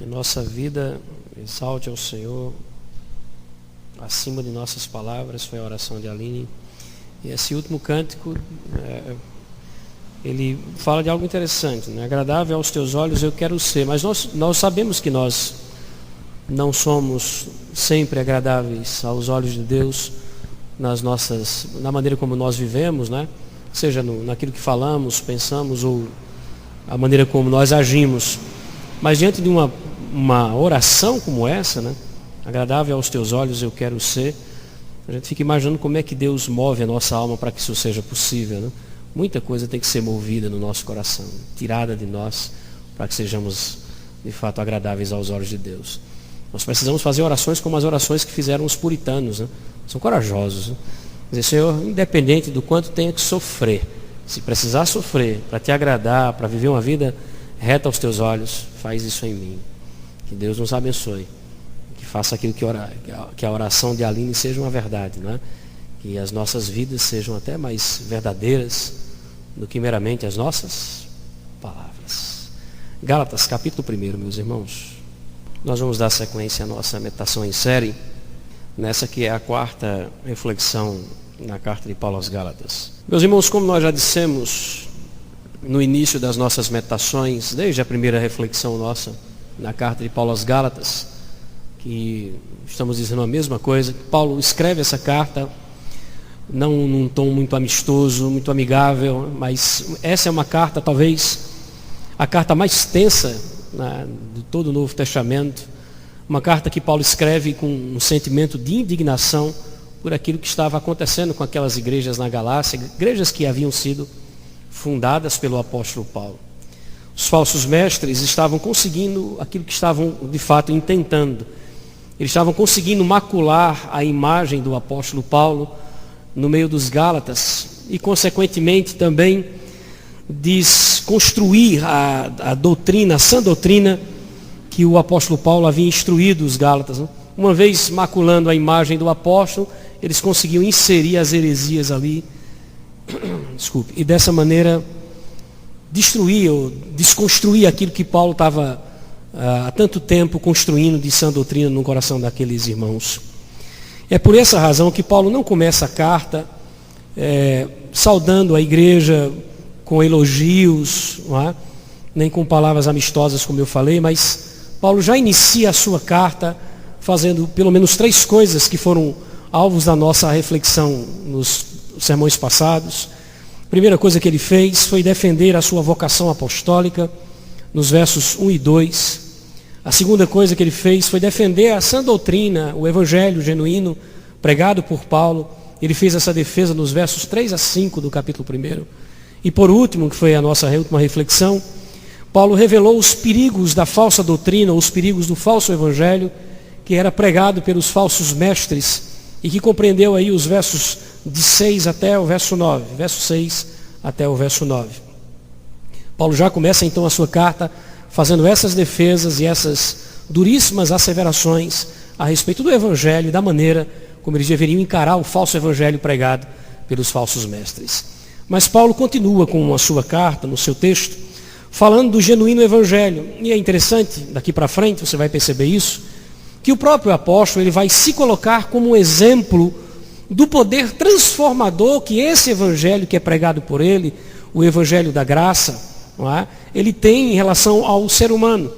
Que nossa vida exalte ao Senhor acima de nossas palavras. Foi a oração de Aline. E esse último cântico, ele fala de algo interessante, né? Agradável aos teus olhos eu quero ser. Mas nós sabemos que nós não somos sempre agradáveis aos olhos de Deus na maneira como nós vivemos, né? Seja naquilo que falamos, pensamos ou a maneira como nós agimos. Mas diante de uma oração como essa, né? Agradável aos teus olhos eu quero ser, a gente fica imaginando como é que Deus move a nossa alma para que isso seja possível, né? Muita coisa tem que ser movida no nosso coração, tirada de nós, para que sejamos de fato agradáveis aos olhos de Deus. Nós precisamos fazer orações como as orações que fizeram os puritanos, né? São corajosos, né? Dizer, Senhor, independente do quanto tenha que sofrer, se precisar sofrer para te agradar, para viver uma vida reta aos teus olhos, faz isso em mim. Que Deus nos abençoe. Que faça aquilo que a oração de Aline seja uma verdade, né? Que as nossas vidas sejam até mais verdadeiras do que meramente as nossas palavras. Gálatas, capítulo 1, meus irmãos. Nós vamos dar sequência à nossa meditação em série, nessa que é a quarta reflexão na carta de Paulo aos Gálatas. Meus irmãos, como nós já dissemos no início das nossas meditações, desde a primeira reflexão nossa na carta de Paulo aos Gálatas, que estamos dizendo a mesma coisa, que Paulo escreve essa carta não num tom muito amistoso, muito amigável, mas essa é uma carta, talvez a carta mais tensa, né, de todo o Novo Testamento. Uma carta que Paulo escreve com um sentimento de indignação por aquilo que estava acontecendo com aquelas igrejas na Galácia, igrejas que haviam sido fundadas pelo apóstolo Paulo. Os falsos mestres estavam conseguindo aquilo que estavam de fato intentando. Eles estavam conseguindo macular a imagem do apóstolo Paulo no meio dos Gálatas e consequentemente também desconstruir a doutrina, a sã doutrina que o apóstolo Paulo havia instruído os Gálatas, né? Uma vez maculando a imagem do apóstolo, eles conseguiam inserir as heresias ali, e dessa maneira destruir ou desconstruir aquilo que Paulo estava há tanto tempo construindo de sã doutrina no coração daqueles irmãos. É por essa razão que Paulo não começa a carta saudando a igreja com elogios, não é? Nem com palavras amistosas, como eu falei, mas Paulo já inicia a sua carta fazendo pelo menos 3 coisas que foram alvos da nossa reflexão nos sermões passados. A primeira coisa que ele fez foi defender a sua vocação apostólica, nos versos 1 e 2. A segunda coisa que ele fez foi defender a sã doutrina, o evangelho genuíno pregado por Paulo. Ele fez essa defesa nos versos 3 a 5 do capítulo 1. E por último, que foi a nossa última reflexão, Paulo revelou os perigos da falsa doutrina, os perigos do falso evangelho, que era pregado pelos falsos mestres, e que compreendeu aí os versos de 6 até o verso 9, verso 6 até o verso 9. Paulo já começa então a sua carta fazendo essas defesas e essas duríssimas asseverações a respeito do evangelho e da maneira como eles deveriam encarar o falso evangelho pregado pelos falsos mestres. Mas Paulo continua com a sua carta, no seu texto, falando do genuíno evangelho. E é interessante, daqui para frente você vai perceber isso, que o próprio apóstolo ele vai se colocar como um exemplo do poder transformador que esse evangelho que é pregado por ele, o evangelho da graça, não é? Ele tem em relação ao ser humano.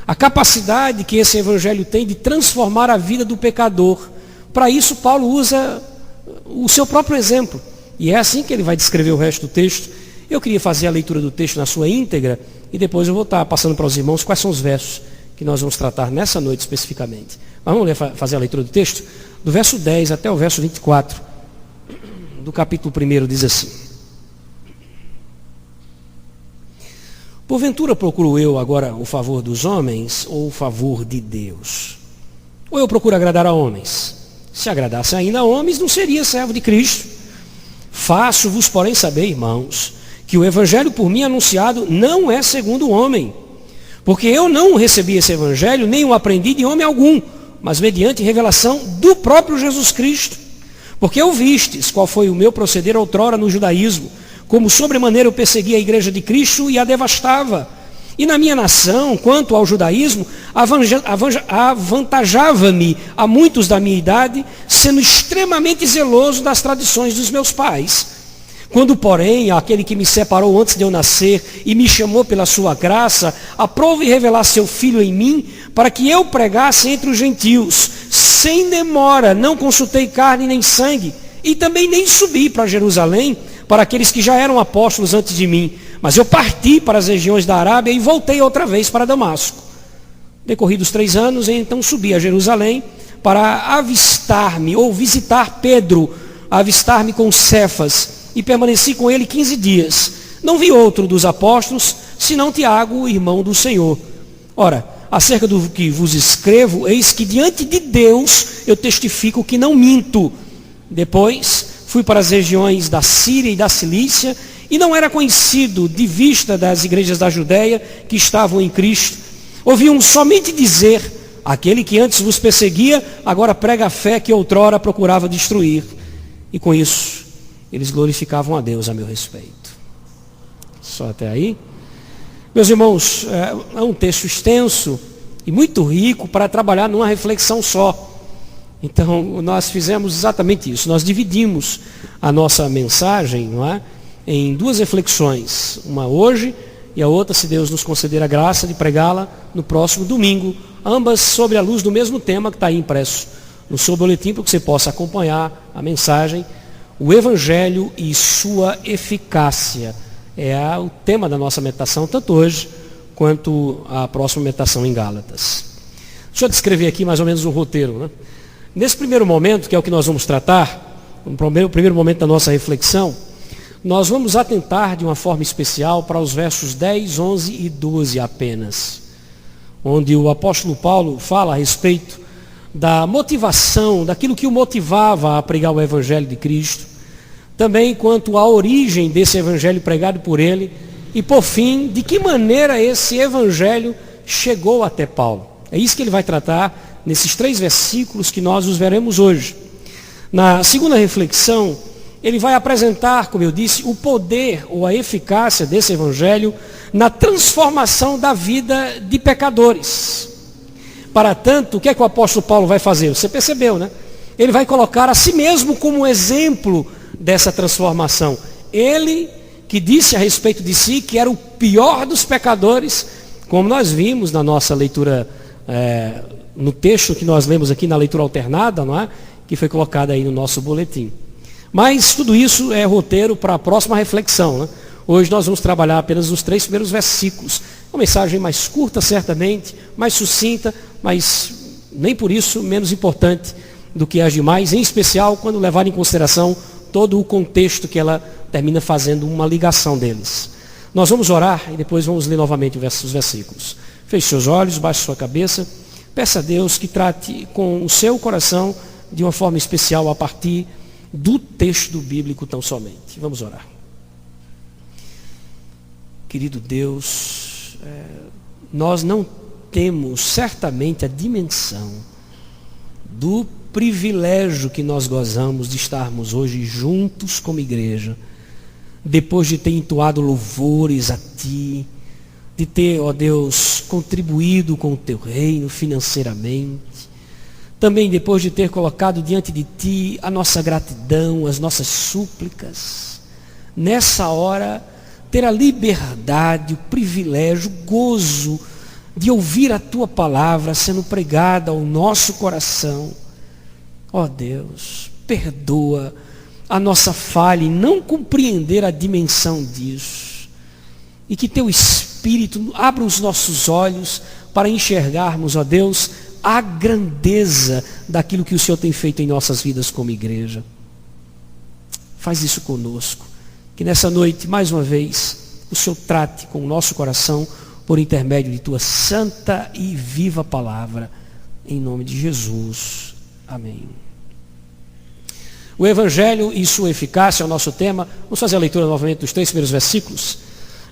A capacidade que esse evangelho tem de transformar a vida do pecador. Para isso Paulo usa o seu próprio exemplo. E é assim que ele vai descrever o resto do texto. Eu queria fazer a leitura do texto na sua íntegra e depois eu vou estar passando para os irmãos quais são os versos que nós vamos tratar nessa noite especificamente. Mas vamos fazer a leitura do texto? Do verso 10 até o verso 24 do capítulo 1 diz assim: Porventura procuro eu agora o favor dos homens ou o favor de Deus? Ou eu procuro agradar a homens? Se agradasse ainda a homens, não seria servo de Cristo. Faço-vos, porém, saber, irmãos, que o evangelho por mim anunciado não é segundo o homem. Porque eu não recebi esse evangelho, nem o aprendi de homem algum, mas mediante revelação do próprio Jesus Cristo. Porque ouvistes qual foi o meu proceder outrora no judaísmo, como sobremaneira eu persegui a igreja de Cristo e a devastava, E na minha nação, quanto ao judaísmo, avantajava-me a muitos da minha idade, sendo extremamente zeloso das tradições dos meus pais. Quando, porém, aquele que me separou antes de eu nascer e me chamou pela sua graça, aprove revelar seu Filho em mim, para que eu pregasse entre os gentios, sem demora, não consultei carne nem sangue, e também nem subi para Jerusalém, para aqueles que já eram apóstolos antes de mim, mas eu parti para as regiões da Arábia e voltei outra vez para Damasco. Decorridos 3 anos, então subi a Jerusalém para avistar-me, ou visitar Pedro, avistar-me com Cefas, e permaneci com ele 15 dias. Não vi outro dos apóstolos, senão Tiago, o irmão do Senhor. Ora, acerca do que vos escrevo, eis que diante de Deus eu testifico que não minto. Depois fui para as regiões da Síria e da Cilícia, e não era conhecido de vista das igrejas da Judéia que estavam em Cristo. Ouviam somente dizer: aquele que antes vos perseguia, agora prega a fé que outrora procurava destruir. E com isso, eles glorificavam a Deus a meu respeito. Só até aí. Meus irmãos, é um texto extenso e muito rico para trabalhar numa reflexão só. Então, nós fizemos exatamente isso. Nós dividimos a nossa mensagem, não é, em 2 reflexões. Uma hoje e a outra, se Deus nos conceder a graça de pregá-la no próximo domingo. Ambas sobre a luz do mesmo tema que está aí impresso no seu boletim, para que você possa acompanhar a mensagem. O Evangelho e sua eficácia é o tema da nossa meditação, tanto hoje quanto a próxima meditação em Gálatas. Deixa eu descrever aqui mais ou menos um roteiro, né? Nesse primeiro momento, que é o que nós vamos tratar, o primeiro momento da nossa reflexão, nós vamos atentar de uma forma especial para os versos 10, 11 e 12 apenas, onde o apóstolo Paulo fala a respeito da motivação, daquilo que o motivava a pregar o Evangelho de Cristo, também quanto à origem desse Evangelho pregado por ele, e por fim, de que maneira esse Evangelho chegou até Paulo. É isso que ele vai tratar nesses 3 versículos que nós os veremos hoje. Na segunda reflexão, ele vai apresentar, como eu disse, o poder ou a eficácia desse Evangelho na transformação da vida de pecadores. Para tanto, o que é que o apóstolo Paulo vai fazer? Você percebeu, né? Ele vai colocar a si mesmo como exemplo dessa transformação. Ele que disse a respeito de si que era o pior dos pecadores, como nós vimos na nossa leitura, no texto que nós lemos aqui na leitura alternada, não é? Que foi colocado aí no nosso boletim. Mas tudo isso é roteiro para a próxima reflexão, né? Hoje nós vamos trabalhar apenas os 3 primeiros versículos. Uma mensagem mais curta, certamente, mais sucinta, mas nem por isso menos importante do que as demais, em especial quando levar em consideração todo o contexto que ela termina fazendo uma ligação deles. Nós vamos orar e depois vamos ler novamente os versículos. Feche seus olhos, baixe sua cabeça. Peça a Deus que trate com o seu coração de uma forma especial a partir do texto bíblico tão somente. Vamos orar. Querido Deus, nós não temos certamente a dimensão do privilégio que nós gozamos de estarmos hoje juntos como igreja, depois de ter entoado louvores a Ti, de ter, ó Deus, contribuído com o Teu reino financeiramente, também depois de ter colocado diante de Ti a nossa gratidão, as nossas súplicas, nessa hora, ter a liberdade, o privilégio, o gozo de ouvir a Tua palavra sendo pregada ao nosso coração. Ó Deus, perdoa a nossa falha em não compreender a dimensão disso. E que Teu Espírito abra os nossos olhos para enxergarmos, ó Deus, a grandeza daquilo que o Senhor tem feito em nossas vidas como igreja. Faz isso conosco. Que nessa noite, mais uma vez, o Senhor trate com o nosso coração por intermédio de Tua santa e viva palavra. Em nome de Jesus. Amém. O Evangelho e sua eficácia é o nosso tema. Vamos fazer a leitura novamente dos 3 primeiros versículos.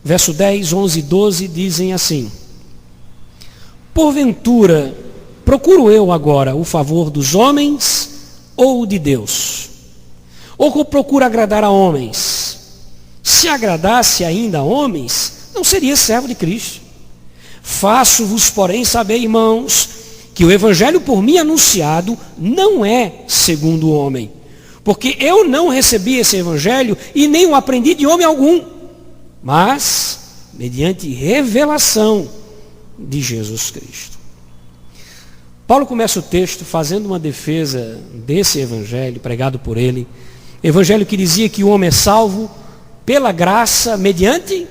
Verso 10, 11 e 12 dizem assim: porventura, procuro eu agora o favor dos homens ou de Deus? Ou procuro agradar a homens? Se agradasse ainda a homens, não seria servo de Cristo. Faço-vos, porém, saber, irmãos, que o evangelho por mim anunciado não é segundo o homem. Porque eu não recebi esse evangelho e nem o aprendi de homem algum, mas mediante revelação de Jesus Cristo. Paulo começa o texto fazendo uma defesa desse evangelho pregado por ele. Evangelho que dizia que o homem é salvo pela graça mediante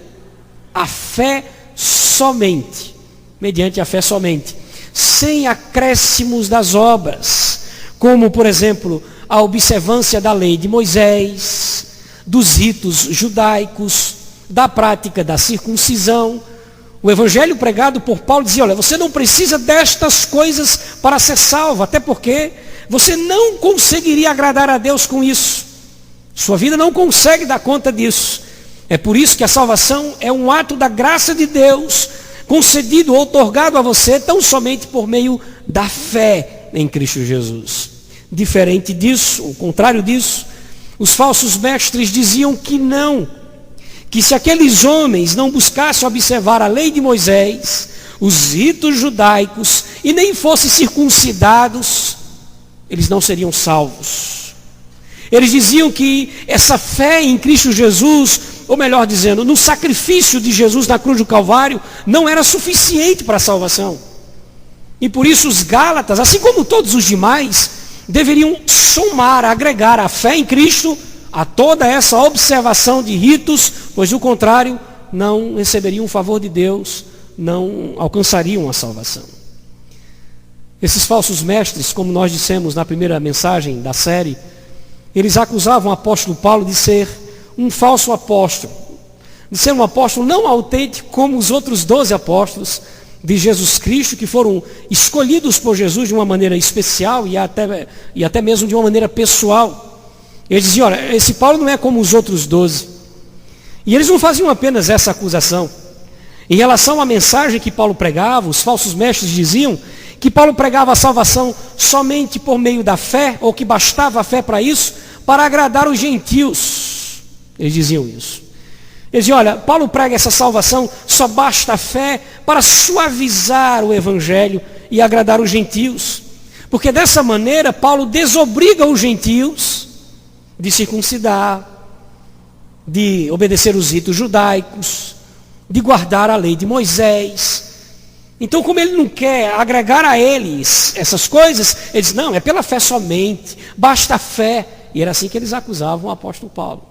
a fé somente. Mediante a fé somente. Sem acréscimos das obras. Como, por exemplo, a observância da lei de Moisés, dos ritos judaicos, da prática da circuncisão. O evangelho pregado por Paulo dizia, olha, você não precisa destas coisas para ser salvo, até porque você não conseguiria agradar a Deus com isso. Sua vida não consegue dar conta disso. É por isso que a salvação é um ato da graça de Deus, concedido ou otorgado a você tão somente por meio da fé em Cristo Jesus. Diferente disso, o contrário disso, os falsos mestres diziam que não, que se aqueles homens não buscassem observar a lei de Moisés, os ritos judaicos, e nem fossem circuncidados, eles não seriam salvos. Eles diziam que essa fé em Cristo Jesus, ou melhor dizendo, no sacrifício de Jesus na cruz do Calvário, não era suficiente para a salvação. E por isso os Gálatas, assim como todos os demais, deveriam somar, agregar a fé em Cristo a toda essa observação de ritos, pois do contrário, não receberiam o favor de Deus, não alcançariam a salvação. Esses falsos mestres, como nós dissemos na primeira mensagem da série, eles acusavam o apóstolo Paulo de ser um falso apóstolo, de ser um apóstolo não autêntico como os outros 12 apóstolos de Jesus Cristo, que foram escolhidos por Jesus de uma maneira especial e até mesmo de uma maneira pessoal. Eles diziam, olha, esse Paulo não é como os outros 12. E eles não faziam apenas essa acusação. Em relação à mensagem que Paulo pregava, os falsos mestres diziam que Paulo pregava a salvação somente por meio da fé, ou que bastava a fé para isso, para agradar os gentios. Eles diziam isso. Eles diziam, olha, Paulo prega essa salvação, só basta a fé para suavizar o evangelho e agradar os gentios. Porque dessa maneira, Paulo desobriga os gentios de circuncidar, de obedecer os ritos judaicos, de guardar a lei de Moisés. Então, como ele não quer agregar a eles essas coisas, ele diz, não, é pela fé somente, basta a fé. E era assim que eles acusavam o apóstolo Paulo.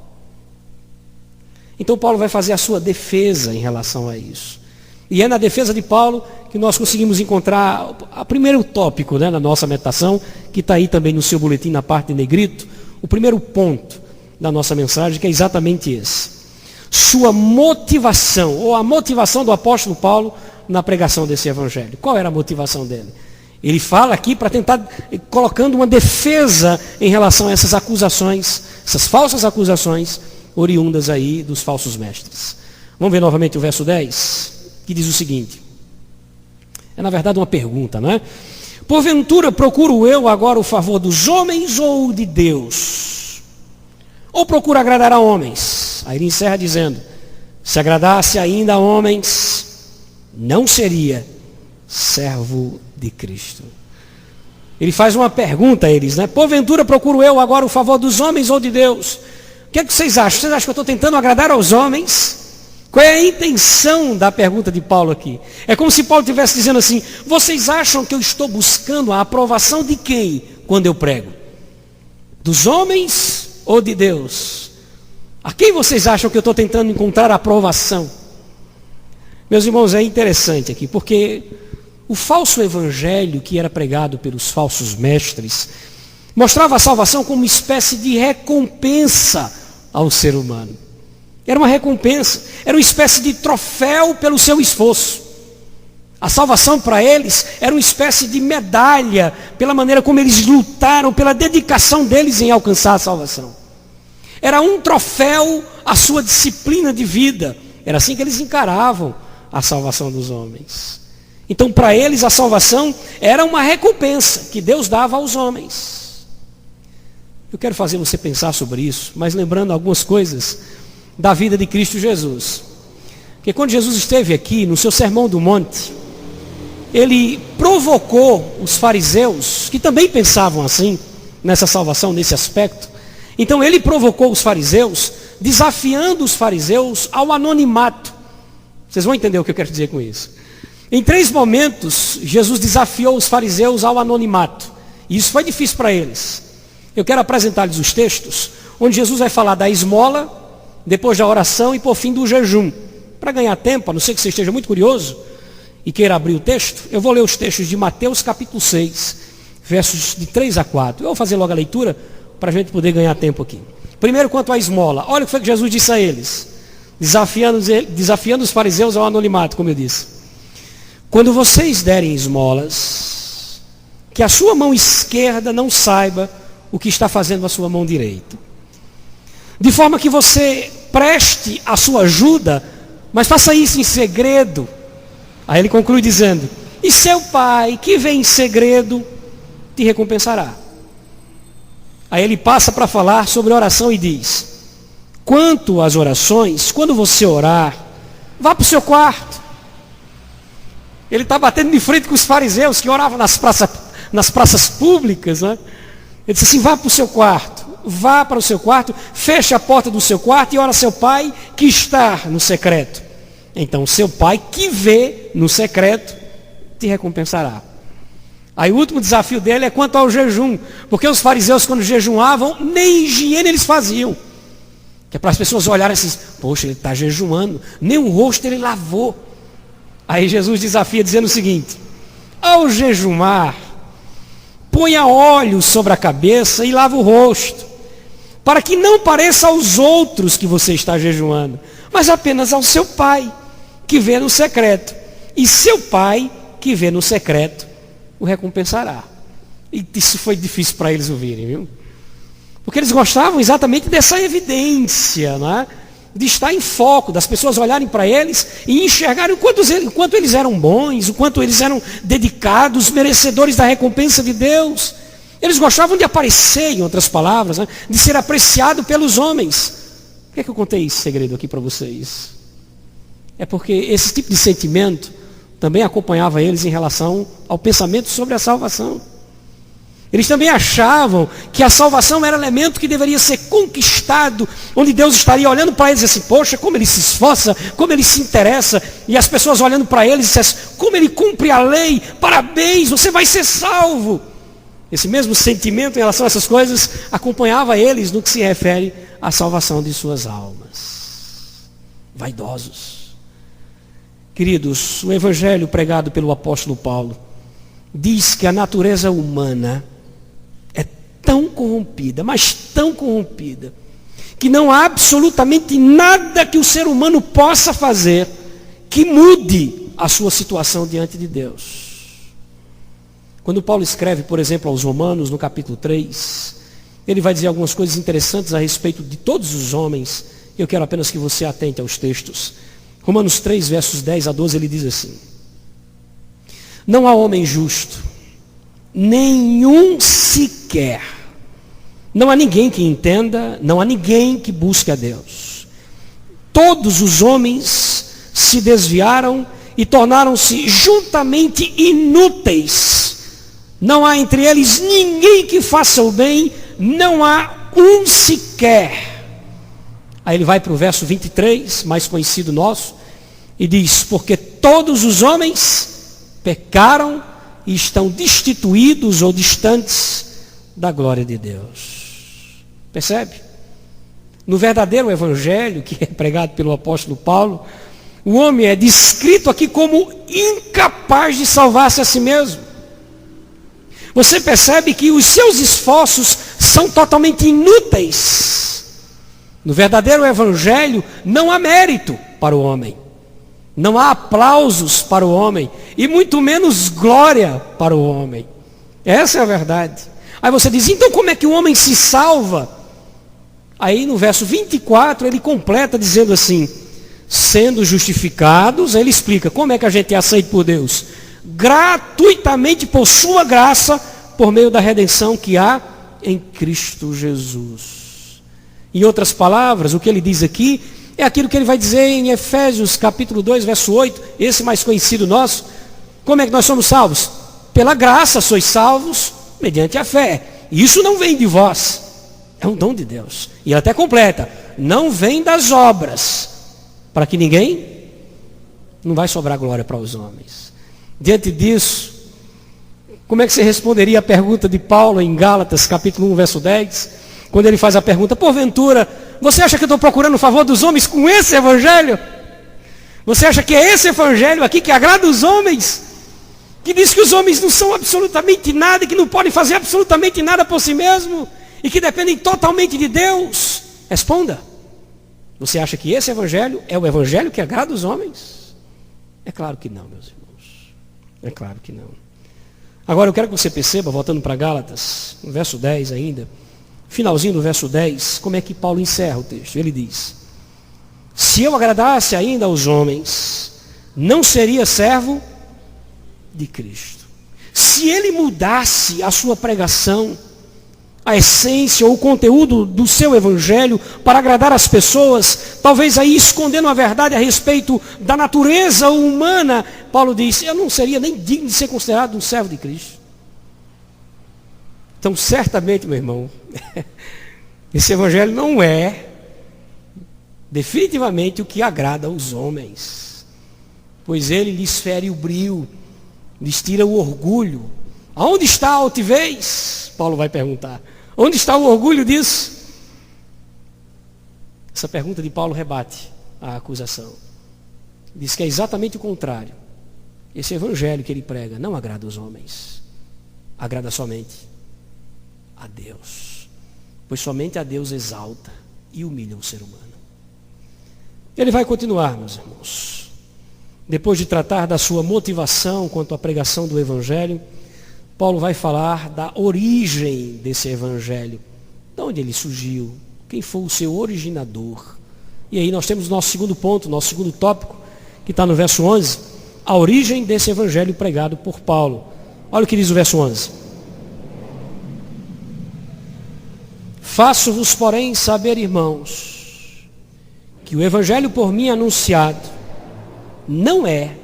Então Paulo vai fazer a sua defesa em relação a isso. E é na defesa de Paulo que nós conseguimos encontrar o primeiro tópico, né, na nossa meditação, que está aí também no seu boletim, na parte de negrito, o primeiro ponto da nossa mensagem, que é exatamente esse. Sua motivação, ou a motivação do apóstolo Paulo na pregação desse evangelho. Qual era a motivação dele? Ele fala aqui para tentar, colocando uma defesa em relação a essas acusações, essas falsas acusações, oriundas aí dos falsos mestres. Vamos ver novamente o verso 10, que diz o seguinte. É na verdade uma pergunta, não é? Porventura procuro eu agora o favor dos homens ou de Deus? Ou procuro agradar a homens? Aí ele encerra dizendo, se agradasse ainda a homens, não seria servo de Cristo. Ele faz uma pergunta a eles, né? Porventura procuro eu agora o favor dos homens ou de Deus? O que é que vocês acham? Vocês acham que eu estou tentando agradar aos homens? Qual é a intenção da pergunta de Paulo aqui? É como se Paulo estivesse dizendo assim, vocês acham que eu estou buscando a aprovação de quem quando eu prego? Dos homens ou de Deus? A quem vocês acham que eu estou tentando encontrar a aprovação? Meus irmãos, é interessante aqui, porque o falso evangelho que era pregado pelos falsos mestres mostrava a salvação como uma espécie de recompensa ao ser humano. Era uma recompensa, era uma espécie de troféu pelo seu esforço. A salvação para eles era uma espécie de medalha pela maneira como eles lutaram, pela dedicação deles em alcançar a salvação. Era um troféu à sua disciplina de vida. Era assim que eles encaravam a salvação dos homens. Então, para eles, a salvação era uma recompensa que Deus dava aos homens. Eu quero fazer você pensar sobre isso, mas lembrando algumas coisas da vida de Cristo Jesus. Porque quando Jesus esteve aqui, no seu Sermão do Monte, ele provocou os fariseus, que também pensavam assim, nessa salvação, nesse aspecto. Então ele provocou os fariseus, desafiando os fariseus ao anonimato. Vocês vão entender o que eu quero dizer com isso. Em 3 momentos, Jesus desafiou os fariseus ao anonimato. E isso foi difícil para eles. Eu quero apresentar-lhes os textos, onde Jesus vai falar da esmola, depois da oração e por fim do jejum. Para ganhar tempo, a não ser que você esteja muito curioso e queira abrir o texto, eu vou ler os textos de Mateus capítulo 6, versos de 3 a 4. Eu vou fazer logo a leitura para a gente poder ganhar tempo aqui. Primeiro, quanto à esmola. Olha o que foi que Jesus disse a eles, desafiando os fariseus ao anonimato, como eu disse. Quando vocês derem esmolas, que a sua mão esquerda não saiba o que está fazendo a sua mão direita. De forma que você preste a sua ajuda, mas faça isso em segredo. Aí ele conclui dizendo, e seu pai, que vem em segredo, te recompensará. Aí ele passa para falar sobre oração e diz, quanto às orações, quando você orar, vá para o seu quarto. Ele está batendo de frente com os fariseus que oravam nas praças públicas, né? Ele disse assim, vá para o seu quarto. Vá para o seu quarto, feche a porta do seu quarto e ora seu pai que está no secreto. Então seu pai que vê no secreto te recompensará. Aí o último desafio dele é quanto ao jejum. Porque os fariseus quando jejuavam, nem higiene eles faziam. Que é para as pessoas olharem assim, poxa, ele está jejuando, nem o rosto ele lavou. Aí Jesus desafia dizendo o seguinte, ao jejumar, ponha óleo sobre a cabeça e lava o rosto, para que não pareça aos outros que você está jejuando, mas apenas ao seu pai, que vê no secreto. E seu pai, que vê no secreto, o recompensará. E isso foi difícil para eles ouvirem, viu? Porque eles gostavam exatamente dessa evidência, não é? De estar em foco, das pessoas olharem para eles e enxergarem o quanto eles eram bons, o quanto eles eram dedicados, merecedores da recompensa de Deus. Eles gostavam de aparecer, em outras palavras, né? De ser apreciado pelos homens. Por que eu contei esse segredo aqui para vocês? É porque esse tipo de sentimento também acompanhava eles em relação ao pensamento sobre a salvação. Eles também achavam que a salvação era um elemento que deveria ser conquistado, onde Deus estaria olhando para eles e assim, poxa, como ele se esforça, como ele se interessa, e as pessoas olhando para eles e dissessem, como ele cumpre a lei, parabéns, você vai ser salvo. Esse mesmo sentimento em relação a essas coisas acompanhava eles no que se refere à salvação de suas almas. Vaidosos. Queridos, o evangelho pregado pelo apóstolo Paulo diz que a natureza humana é tão corrompida, mas tão corrompida, que não há absolutamente nada que o ser humano possa fazer que mude a sua situação diante de Deus. Quando Paulo escreve, por exemplo, aos Romanos, no capítulo 3, ele vai dizer algumas coisas interessantes a respeito de todos os homens. Eu quero apenas que você atente aos textos. Romanos 3, versos 10 a 12, ele diz assim, não há homem justo, nenhum sequer. Não há ninguém que entenda, não há ninguém que busque a Deus. Todos os homens se desviaram e tornaram-se juntamente inúteis. Não há entre eles ninguém que faça o bem, não há um sequer. Aí ele vai para o verso 23, mais conhecido nosso, e diz, porque todos os homens pecaram e estão destituídos ou distantes da glória de Deus. Percebe? No verdadeiro evangelho, que é pregado pelo apóstolo Paulo, o homem é descrito aqui como incapaz de salvar-se a si mesmo. Você percebe que os seus esforços são totalmente inúteis. No verdadeiro evangelho não há mérito para o homem. Não há aplausos para o homem. E muito menos glória para o homem. Essa é a verdade. Aí você diz, então como é que o homem se salva? Aí no verso 24 ele completa dizendo assim, sendo justificados, aí ele explica como é que a gente é aceito por Deus. Gratuitamente por sua graça, por meio da redenção que há em Cristo Jesus. Em outras palavras, o que ele diz aqui é aquilo que ele vai dizer em Efésios capítulo 2, verso 8, esse mais conhecido nosso. Como é que nós somos salvos? Pela graça sois salvos, mediante a fé. E isso não vem de vós, é um dom de Deus. E ele até completa, não vem das obras, para que ninguém, não vai sobrar glória para os homens. Diante disso, como é que você responderia a pergunta de Paulo em Gálatas capítulo 1, verso 10? Quando ele faz a pergunta, porventura, você acha que eu estou procurando o favor dos homens com esse evangelho? Você acha que é esse evangelho aqui que agrada os homens? Que diz que os homens não são absolutamente nada, que não podem fazer absolutamente nada por si mesmo, e que dependem totalmente de Deus? Responda. Você acha que esse evangelho é o evangelho que agrada os homens? É claro que não, meus irmãos. É claro que não. Agora eu quero que você perceba, voltando para Gálatas, no verso 10 ainda, finalzinho do verso 10, como é que Paulo encerra o texto. Ele diz, se eu agradasse ainda aos homens, não seria servo de Cristo. Se ele mudasse a sua pregação, a essência ou o conteúdo do seu evangelho para agradar as pessoas, talvez aí escondendo a verdade a respeito da natureza humana, Paulo diz, eu não seria nem digno de ser considerado um servo de Cristo. Então certamente, meu irmão, esse evangelho não é definitivamente o que agrada aos homens, pois ele lhes fere o brio, lhes tira o orgulho. Aonde está a altivez? Paulo vai perguntar. Onde está o orgulho disso? Essa pergunta de Paulo rebate a acusação. Diz que é exatamente o contrário. Esse evangelho que ele prega não agrada aos homens. Agrada somente a Deus. Pois somente a Deus exalta e humilha o ser humano. Ele vai continuar, meus irmãos. Depois de tratar da sua motivação quanto à pregação do evangelho, Paulo vai falar da origem desse evangelho, de onde ele surgiu, quem foi o seu originador. E aí nós temos nosso segundo ponto, nosso segundo tópico, que está no verso 11, a origem desse evangelho pregado por Paulo. Olha o que diz o verso 11. Faço-vos, porém, saber, irmãos, que o evangelho por mim anunciado não é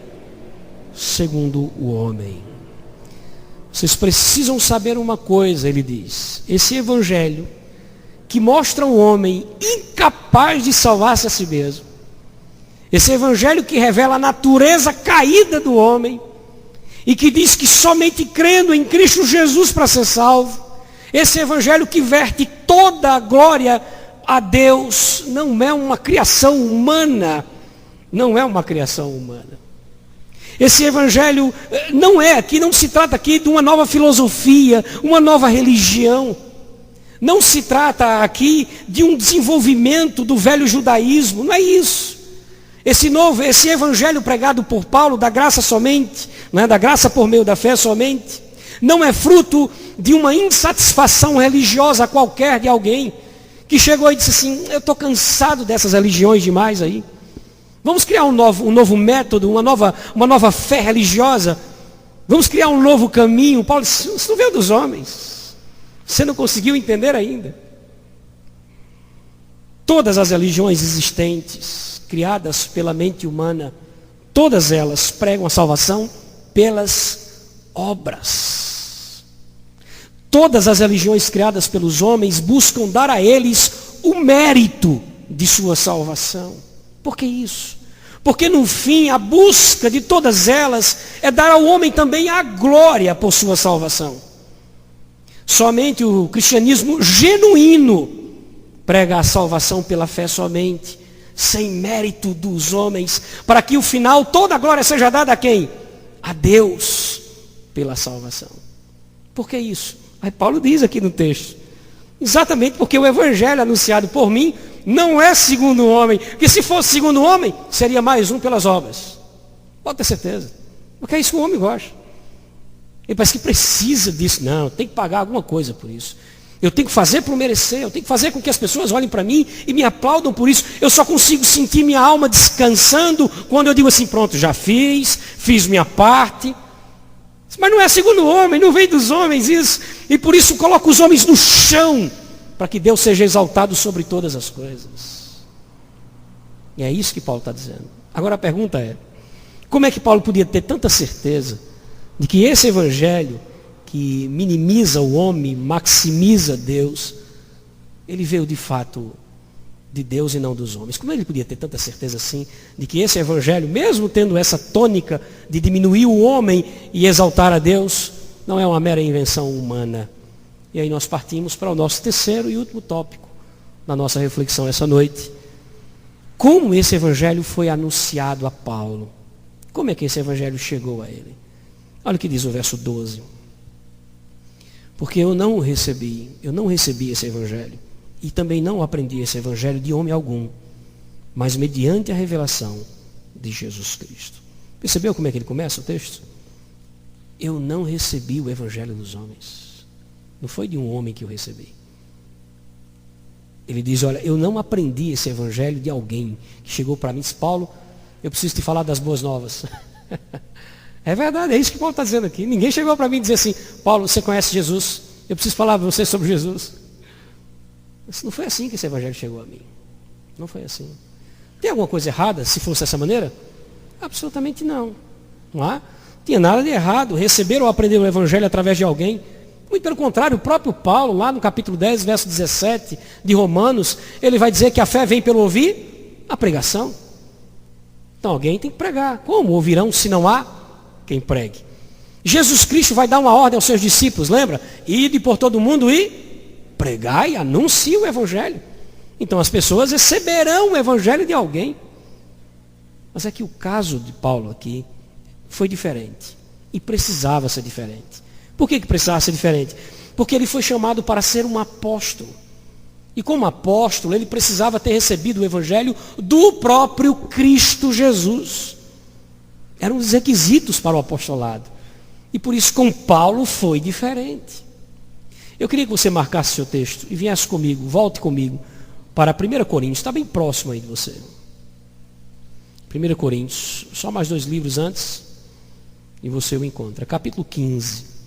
segundo o homem. Vocês precisam saber uma coisa, ele diz. Esse evangelho que mostra um homem incapaz de salvar-se a si mesmo. Esse evangelho que revela a natureza caída do homem. E que diz que somente crendo em Cristo Jesus para ser salvo. Esse evangelho que verte toda a glória a Deus. Não é uma criação humana. Não é uma criação humana. Esse evangelho não se trata aqui de uma nova filosofia, uma nova religião. Não se trata aqui de um desenvolvimento do velho judaísmo, não é isso. Esse evangelho pregado por Paulo, da graça somente, não é da graça por meio da fé somente, não é fruto de uma insatisfação religiosa qualquer de alguém que chegou e disse assim, eu estou cansado dessas religiões demais aí. Vamos criar um novo método, uma nova fé religiosa. Vamos criar um novo caminho. Paulo disse, isso não veio dos homens. Você não conseguiu entender ainda. Todas as religiões existentes, criadas pela mente humana, todas elas pregam a salvação pelas obras. Todas as religiões criadas pelos homens buscam dar a eles o mérito de sua salvação. Por que isso? Porque no fim a busca de todas elas é dar ao homem também a glória por sua salvação. Somente o cristianismo genuíno prega a salvação pela fé somente, sem mérito dos homens, para que o final toda a glória seja dada a quem? A Deus pela salvação. Por que isso? Aí Paulo diz aqui no texto, exatamente porque o evangelho anunciado por mim não é segundo o homem, porque se fosse segundo o homem, seria mais um pelas obras. Pode ter certeza. Porque é isso que o homem gosta. Ele parece que precisa disso. Não, tem que pagar alguma coisa por isso. Eu tenho que fazer por merecer, eu tenho que fazer com que as pessoas olhem para mim e me aplaudam por isso. Eu só consigo sentir minha alma descansando quando eu digo assim, pronto, já fiz minha parte. Mas não é segundo o homem, não vem dos homens isso. E por isso coloca os homens no chão, para que Deus seja exaltado sobre todas as coisas. E é isso que Paulo está dizendo. Agora a pergunta é, como é que Paulo podia ter tanta certeza de que esse evangelho que minimiza o homem, maximiza Deus, ele veio de fato de Deus e não dos homens? Como ele podia ter tanta certeza assim de que esse evangelho, mesmo tendo essa tônica de diminuir o homem e exaltar a Deus, não é uma mera invenção humana? E aí nós partimos para o nosso terceiro e último tópico na nossa reflexão essa noite. Como esse evangelho foi anunciado a Paulo? Como é que esse evangelho chegou a ele? Olha o que diz o verso 12. Porque eu não recebi esse evangelho, e também não aprendi esse evangelho de homem algum, mas mediante a revelação de Jesus Cristo. Percebeu como é que ele começa o texto? Eu não recebi o evangelho dos homens. Não foi de um homem que eu recebi. Ele diz, olha, eu não aprendi esse evangelho de alguém que chegou para mim e disse, Paulo, eu preciso te falar das boas novas. É verdade, é isso que Paulo está dizendo aqui. Ninguém chegou para mim e dizer assim, Paulo, você conhece Jesus? Eu preciso falar para você sobre Jesus. Mas não foi assim que esse evangelho chegou a mim. Não foi assim. Tem alguma coisa errada se fosse dessa maneira? Absolutamente não. Não há? Não tinha nada de errado receber ou aprender o evangelho através de alguém. Muito pelo contrário, o próprio Paulo, lá no capítulo 10, verso 17 de Romanos, ele vai dizer que a fé vem pelo ouvir a pregação. Então alguém tem que pregar. Como ouvirão se não há quem pregue? Jesus Cristo vai dar uma ordem aos seus discípulos, lembra? Ide por todo mundo e pregai, anuncie o evangelho. Então as pessoas receberão o evangelho de alguém. Mas é que o caso de Paulo aqui foi diferente. E precisava ser diferente. Por que precisava ser diferente? Porque ele foi chamado para ser um apóstolo. E como apóstolo, ele precisava ter recebido o evangelho do próprio Cristo Jesus. Eram os requisitos para o apostolado. E por isso com Paulo foi diferente. Eu queria que você marcasse seu texto e viesse comigo, volte comigo para 1 Coríntios, está bem próximo aí de você. 1 Coríntios, só mais 2 livros antes, e você o encontra. Capítulo 15.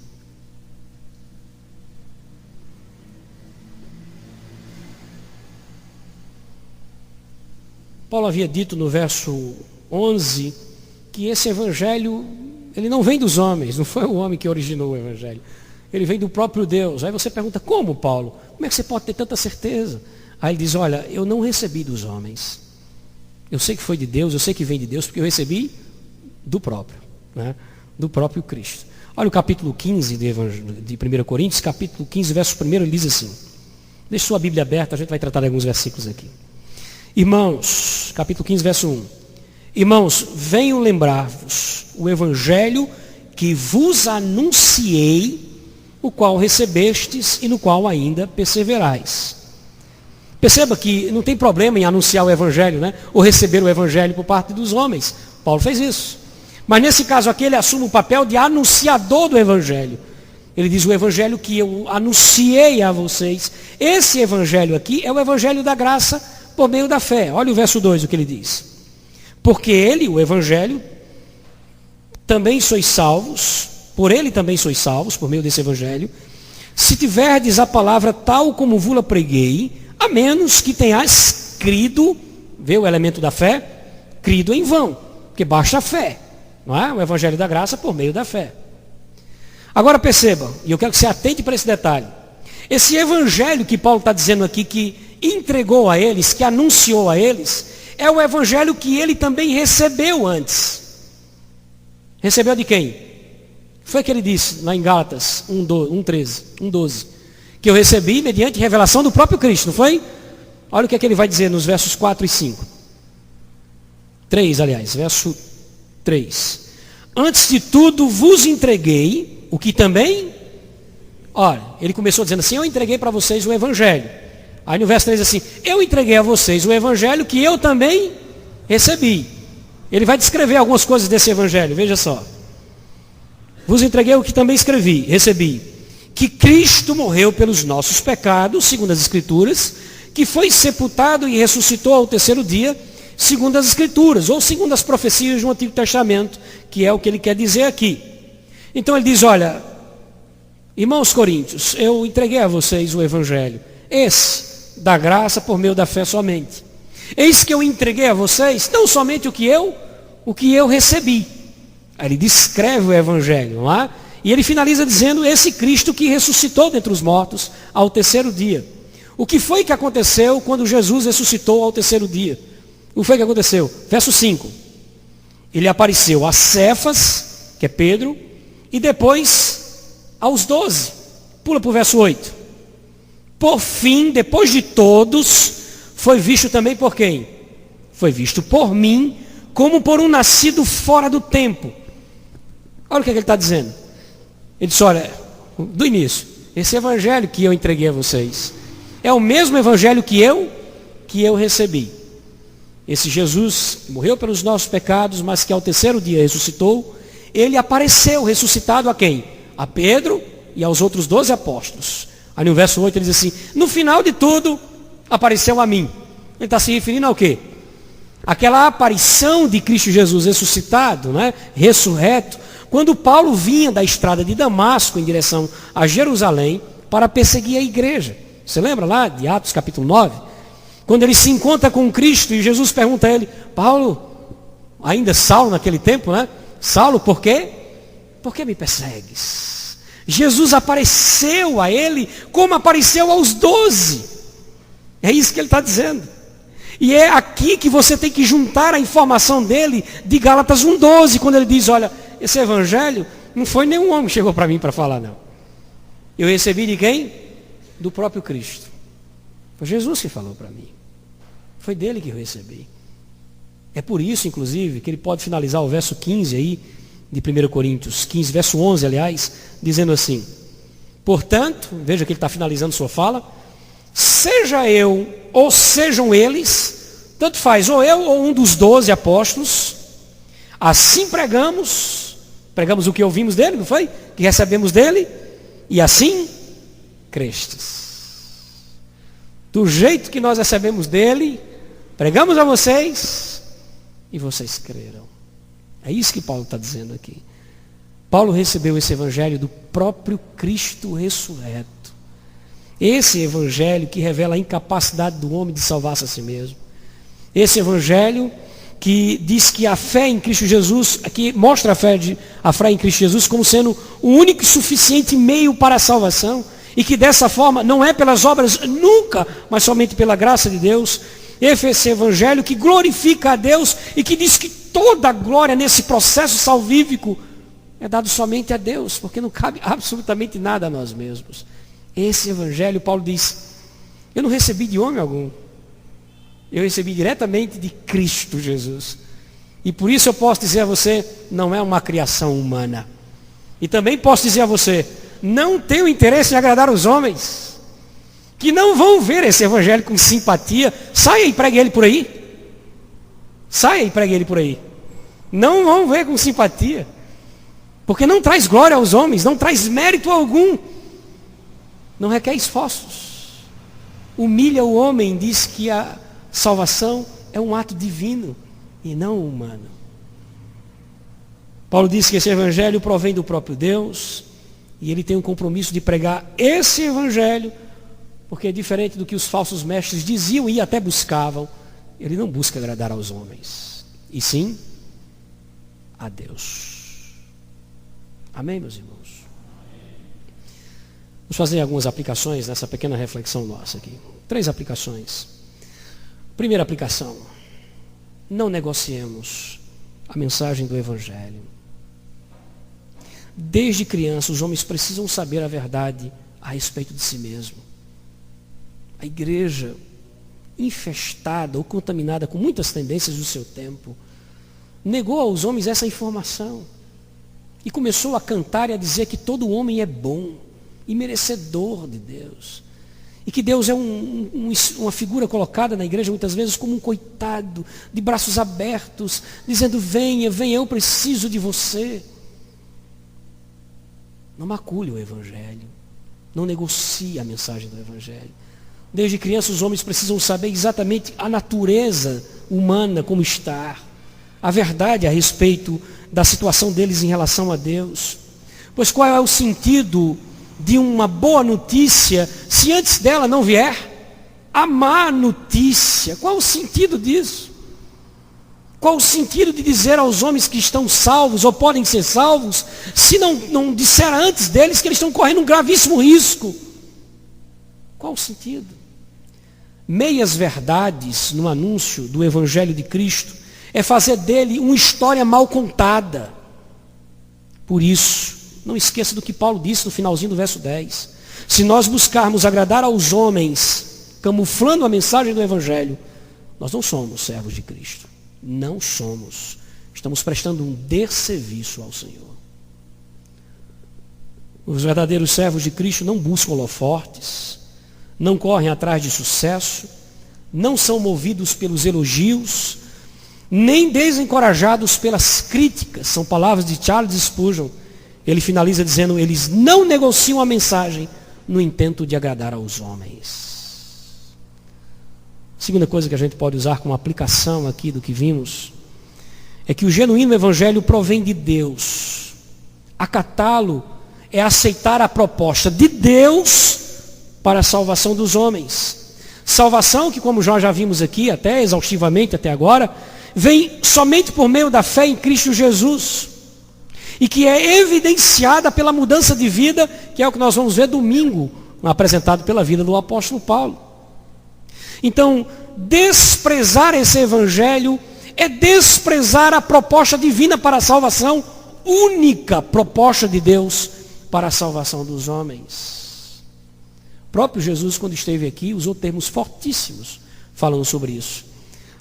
Paulo havia dito no verso 11 que esse evangelho, ele não vem dos homens, não foi o homem que originou o evangelho. Ele vem do próprio Deus. Aí você pergunta, como, Paulo? Como é que você pode ter tanta certeza? Aí ele diz, olha, eu não recebi dos homens. Eu sei que foi de Deus, eu sei que vem de Deus, porque eu recebi do próprio, né? Do próprio Cristo. Olha o capítulo 15 de 1 Coríntios, capítulo 15, verso 1, ele diz assim. Deixe sua Bíblia aberta, a gente vai tratar de alguns versículos aqui. Irmãos, capítulo 15, verso 1. Irmãos, venho lembrar-vos o evangelho que vos anunciei, o qual recebestes e no qual ainda perseverais. Perceba que não tem problema em anunciar o evangelho, né? Ou receber o evangelho por parte dos homens. Paulo fez isso. Mas nesse caso aqui ele assume o papel de anunciador do evangelho. Ele diz, o evangelho que eu anunciei a vocês. Esse evangelho aqui é o evangelho da graça por meio da fé. Olha o verso 2, o que ele diz. Porque ele, o evangelho, também sois salvos, por ele também sois salvos, por meio desse evangelho, se tiverdes a palavra tal como vos-la preguei, a menos que tenhais crido, vê o elemento da fé, crido em vão, porque basta a fé, não é? O evangelho da graça por meio da fé. Agora perceba, e eu quero que você atente para esse detalhe, esse evangelho que Paulo está dizendo aqui, que entregou a eles, que anunciou a eles, é o evangelho que ele também recebeu antes. Recebeu de quem? Foi que ele disse lá em Gálatas 1:12, que eu recebi mediante revelação do próprio Cristo, não foi? Olha o que é que ele vai dizer nos versos 4 e 5. 3, aliás, verso 3. Antes de tudo vos entreguei, o que também, olha, ele começou dizendo assim, eu entreguei para vocês o evangelho. Aí no verso 3 assim, eu entreguei a vocês o evangelho que eu também recebi. Ele vai descrever algumas coisas desse evangelho, veja só. Vos entreguei o que também recebi. Que Cristo morreu pelos nossos pecados, segundo as Escrituras, que foi sepultado e ressuscitou ao terceiro dia, segundo as Escrituras, ou segundo as profecias do Antigo Testamento, que é o que ele quer dizer aqui. Então ele diz, olha, irmãos coríntios, eu entreguei a vocês o evangelho, esse, da graça por meio da fé somente. Eis que eu entreguei a vocês não somente o que eu recebi. Aí ele descreve o evangelho, não é? E ele finaliza dizendo, esse Cristo que ressuscitou dentre os mortos ao terceiro dia. O que foi que aconteceu quando Jesus ressuscitou ao terceiro dia? O que foi que aconteceu? Verso 5. Ele apareceu a Cefas, que é Pedro, e depois aos 12. Pula para o verso 8. Por fim, depois de todos, foi visto também por quem? Foi visto por mim, como por um nascido fora do tempo. Olha o que ele está dizendo. Ele disse, olha, do início, esse evangelho que eu entreguei a vocês, é o mesmo evangelho que eu recebi. Esse Jesus que morreu pelos nossos pecados, mas que ao terceiro dia ressuscitou, ele apareceu ressuscitado a quem? A Pedro e aos outros 12 apóstolos. Aí no verso 8 ele diz assim, no final de tudo, apareceu a mim. Ele está se referindo ao quê? Aquela aparição de Cristo Jesus ressuscitado, né? Ressurreto, quando Paulo vinha da estrada de Damasco em direção a Jerusalém para perseguir a igreja. Você lembra lá de Atos capítulo 9? Quando ele se encontra com Cristo e Jesus pergunta a ele, Paulo, ainda Saulo naquele tempo, né? Saulo, por quê? Por que me persegues? Jesus apareceu a ele como apareceu aos 12. É isso que ele está dizendo. E é aqui que você tem que juntar a informação dele de Gálatas 1,12, quando ele diz, olha, esse evangelho não foi nenhum homem que chegou para mim para falar, não. Eu recebi de quem? Do próprio Cristo. Foi Jesus que falou para mim. Foi dele que eu recebi. É por isso, inclusive, que ele pode finalizar o verso 15 aí, de 1 Coríntios 15, verso 11, aliás, dizendo assim, portanto, veja que ele está finalizando sua fala, seja eu ou sejam eles, tanto faz, ou eu ou um dos 12 apóstolos, assim pregamos o que ouvimos dele, não foi? Que recebemos dele, e assim crestes. Do jeito que nós recebemos dele, pregamos a vocês, e vocês creram. É isso que Paulo está dizendo aqui. Paulo recebeu esse evangelho do próprio Cristo ressurreto. Esse evangelho que revela a incapacidade do homem de salvar-se a si mesmo. Esse evangelho que diz que a fé em Cristo Jesus, que mostra a fé em Cristo Jesus como sendo o único e suficiente meio para a salvação. E que dessa forma, não é pelas obras nunca, mas somente pela graça de Deus. Esse evangelho que glorifica a Deus e que diz que toda a glória nesse processo salvífico é dado somente a Deus, porque não cabe absolutamente nada a nós mesmos. Esse evangelho, Paulo diz, eu não recebi de homem algum. Eu recebi diretamente de Cristo Jesus. E por isso eu posso dizer a você, não é uma criação humana. E também posso dizer a você, não tenho interesse em agradar os homens, que não vão ver esse evangelho com simpatia. Saia e pregue ele por aí. Saia e pregue ele por aí. Não vão ver com simpatia. Porque não traz glória aos homens, não traz mérito algum. Não requer esforços. Humilha o homem, diz que a salvação é um ato divino e não humano. Paulo diz que esse evangelho provém do próprio Deus. E ele tem um compromisso de pregar esse evangelho, porque é diferente do que os falsos mestres diziam e até buscavam. Ele não busca agradar aos homens, e sim a Deus. Amém, meus irmãos? Vamos fazer algumas aplicações nessa pequena reflexão nossa aqui. 3 aplicações. Primeira aplicação. Não negociemos a mensagem do evangelho. Desde criança, os homens precisam saber a verdade a respeito de si mesmo. A igreja, infestada ou contaminada com muitas tendências do seu tempo, negou aos homens essa informação. E começou a cantar e a dizer que todo homem é bom e merecedor de Deus. E que Deus é uma figura colocada na igreja muitas vezes como um coitado, de braços abertos, dizendo, venha, eu preciso de você. Não macule o evangelho. Não negocie a mensagem do evangelho. Desde criança os homens precisam saber exatamente a natureza humana como está. A verdade a respeito da situação deles em relação a Deus. Pois qual é o sentido de uma boa notícia se antes dela não vier a má notícia. Qual o sentido disso? Qual o sentido de dizer aos homens que estão salvos ou podem ser salvos, se não disser antes deles que eles estão correndo um gravíssimo risco? Qual o sentido? Meias verdades no anúncio do Evangelho de Cristo é fazer dele uma história mal contada. Por isso, não esqueça do que Paulo disse no finalzinho do verso 10. Se nós buscarmos agradar aos homens, camuflando a mensagem do Evangelho, nós não somos servos de Cristo. Não somos. Estamos prestando um desserviço ao Senhor. Os verdadeiros servos de Cristo não buscam holofortes, não correm atrás de sucesso, não são movidos pelos elogios, nem desencorajados pelas críticas. São palavras de Charles Spurgeon. Ele finaliza dizendo: eles não negociam a mensagem no intento de agradar aos homens. Segunda coisa que a gente pode usar como aplicação aqui do que vimos é que o genuíno evangelho provém de Deus. Acatá-lo é aceitar a proposta de Deus para a salvação dos homens. Salvação que, como nós já vimos aqui, até exaustivamente até agora, vem somente por meio da fé em Cristo Jesus. E que é evidenciada pela mudança de vida, que é o que nós vamos ver domingo, apresentado pela vida do apóstolo Paulo. Então, desprezar esse evangelho é desprezar a proposta divina para a salvação, única proposta de Deus para a salvação dos homens. O próprio Jesus, quando esteve aqui, usou termos fortíssimos falando sobre isso.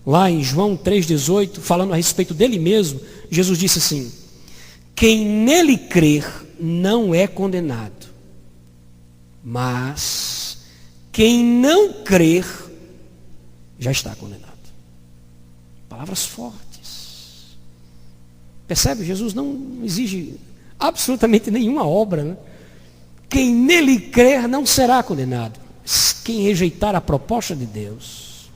Lá em João 3,18, falando a respeito dele mesmo, Jesus disse assim: quem nele crer não é condenado, mas quem não crer já está condenado. Palavras fortes. Percebe? Jesus não exige absolutamente nenhuma obra, né? Quem nele crer não será condenado. Quem rejeitar a proposta de Deus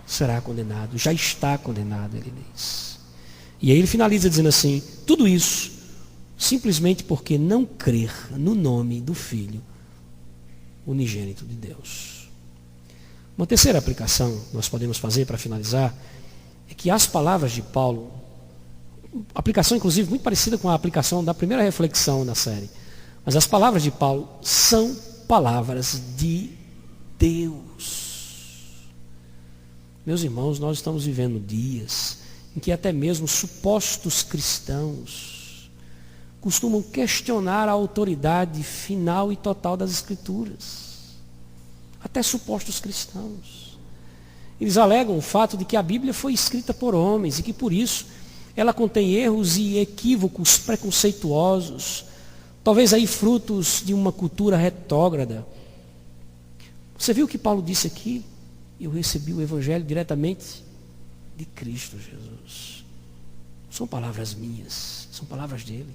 será condenado. Já está condenado, ele diz. E aí ele finaliza dizendo assim: tudo isso simplesmente porque não crer no nome do Filho unigênito de Deus. Uma terceira aplicação que nós podemos fazer para finalizar é que as palavras de Paulo, aplicação inclusive muito parecida com a aplicação da primeira reflexão na série, mas as palavras de Paulo são palavras de Deus. Meus irmãos, nós estamos vivendo dias em que até mesmo supostos cristãos costumam questionar a autoridade final e total das Escrituras. Até supostos cristãos. Eles alegam o fato de que a Bíblia foi escrita por homens e que por isso ela contém erros e equívocos preconceituosos, talvez aí frutos de uma cultura retrógrada. Você viu o que Paulo disse aqui? Eu recebi o Evangelho diretamente de Cristo Jesus. São palavras minhas, são palavras dele.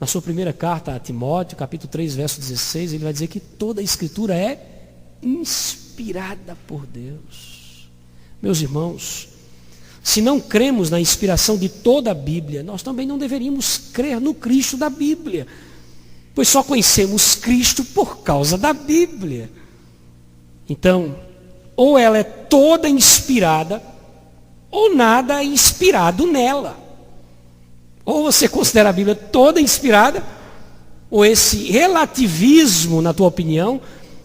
Na sua primeira carta a Timóteo, capítulo 3, verso 16, ele vai dizer que toda a Escritura é inspirada por Deus. Meus irmãos, se não cremos na inspiração de toda a Bíblia, nós também não deveríamos crer no Cristo da Bíblia, pois só conhecemos Cristo por causa da Bíblia. Então, ou ela é toda inspirada, ou nada é inspirado nela. Ou você considera a Bíblia toda inspirada, ou esse relativismo, na tua opinião,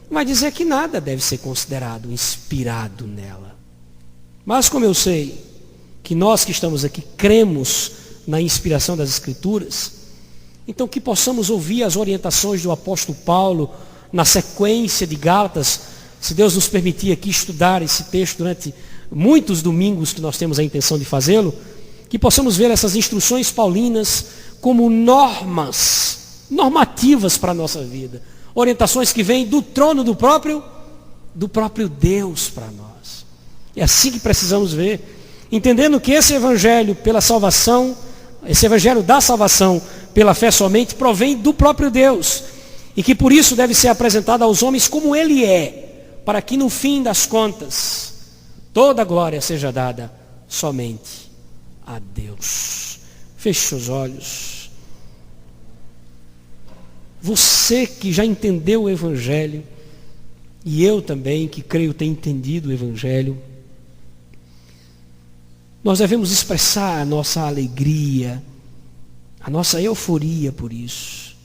vai dizer que nada deve ser considerado inspirado nela. Mas como eu sei que nós que estamos aqui cremos na inspiração das Escrituras, então que possamos ouvir as orientações do apóstolo Paulo na sequência de Gálatas, se Deus nos permitir aqui estudar esse texto durante muitos domingos que nós temos a intenção de fazê-lo, que possamos ver essas instruções paulinas como normativas para a nossa vida. Orientações que vêm do trono do próprio Deus para nós. É assim que precisamos ver, entendendo que esse evangelho pela salvação, esse evangelho da salvação pela fé somente, provém do próprio Deus, e que por isso deve ser apresentado aos homens como ele é, para que no fim das contas, toda a glória seja dada somente a Deus. Feche seus olhos. Você que já entendeu o Evangelho, e eu também, que creio ter entendido o Evangelho, nós devemos expressar a nossa alegria, a nossa euforia por isso,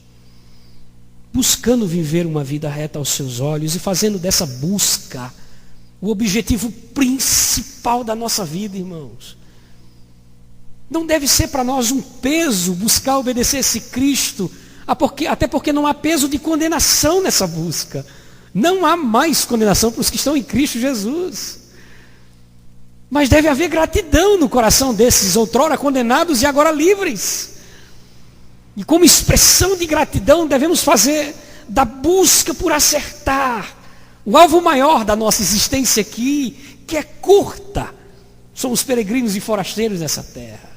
buscando viver uma vida reta aos seus olhos e fazendo dessa busca o objetivo principal da nossa vida, irmãos. Não deve ser para nós um peso buscar obedecer esse Cristo, até porque não há peso de condenação nessa busca. Não há mais condenação para os que estão em Cristo Jesus. Mas deve haver gratidão no coração desses outrora condenados e agora livres. E como expressão de gratidão devemos fazer da busca por acertar o alvo maior da nossa existência aqui, que é curta. Somos peregrinos e forasteiros nessa terra.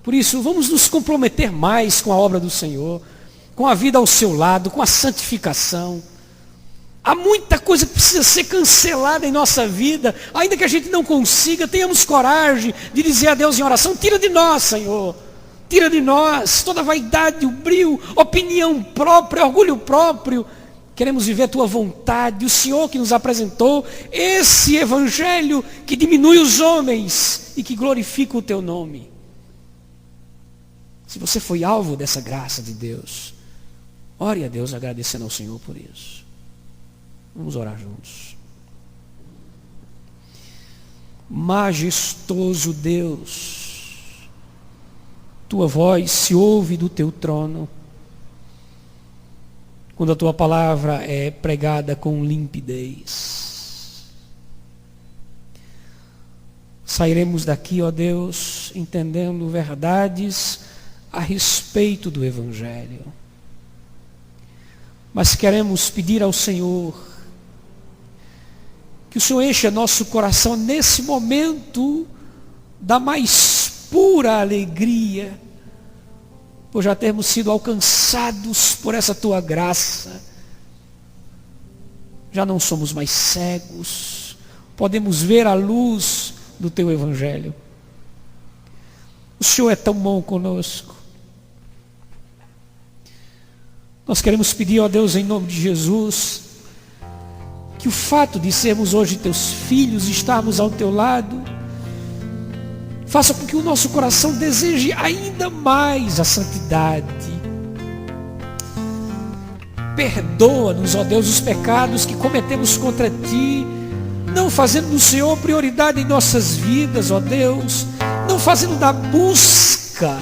Por isso, vamos nos comprometer mais com a obra do Senhor, com a vida ao seu lado, com a santificação. Há muita coisa que precisa ser cancelada em nossa vida, ainda que a gente não consiga, tenhamos coragem de dizer a Deus em oração: tira de nós, Senhor, tira de nós toda vaidade, o brio, opinião própria, orgulho próprio. Queremos viver a tua vontade, o Senhor que nos apresentou esse Evangelho que diminui os homens e que glorifica o teu nome. Se você foi alvo dessa graça de Deus, ore a Deus agradecendo ao Senhor por isso. Vamos orar juntos. Majestoso Deus, tua voz se ouve do teu trono, quando a tua palavra é pregada com limpidez. Sairemos daqui, ó Deus, entendendo verdades a respeito do Evangelho. Mas queremos pedir ao Senhor que o Senhor encha nosso coração nesse momento da mais pura alegria, por já termos sido alcançados por essa tua graça. Já não somos mais cegos, podemos ver a luz do teu Evangelho. O Senhor é tão bom conosco. Nós queremos pedir, ó Deus, em nome de Jesus, que o fato de sermos hoje teus filhos, estarmos ao teu lado, faça com que o nosso coração deseje ainda mais a santidade. Perdoa-nos, ó Deus, os pecados que cometemos contra ti, não fazendo do Senhor prioridade em nossas vidas, ó Deus, não fazendo da busca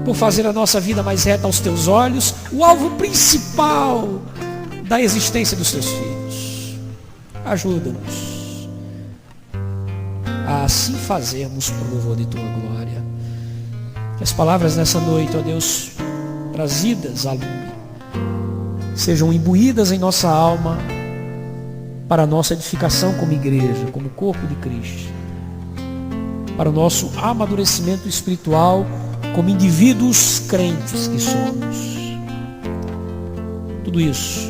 por fazer a nossa vida mais reta aos teus olhos o alvo principal da existência dos teus filhos. Ajuda-nos a assim fazermos por louvor de tua glória. Que as palavras nessa noite, ó Deus, trazidas à lume, sejam imbuídas em nossa alma para a nossa edificação como igreja, como corpo de Cristo, para o nosso amadurecimento espiritual como indivíduos crentes que somos. Tudo isso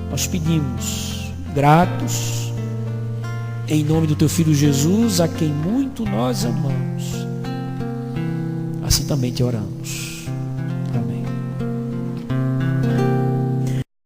nós pedimos, gratos, em nome do teu Filho Jesus, a quem muito nós amamos. Assim também te oramos.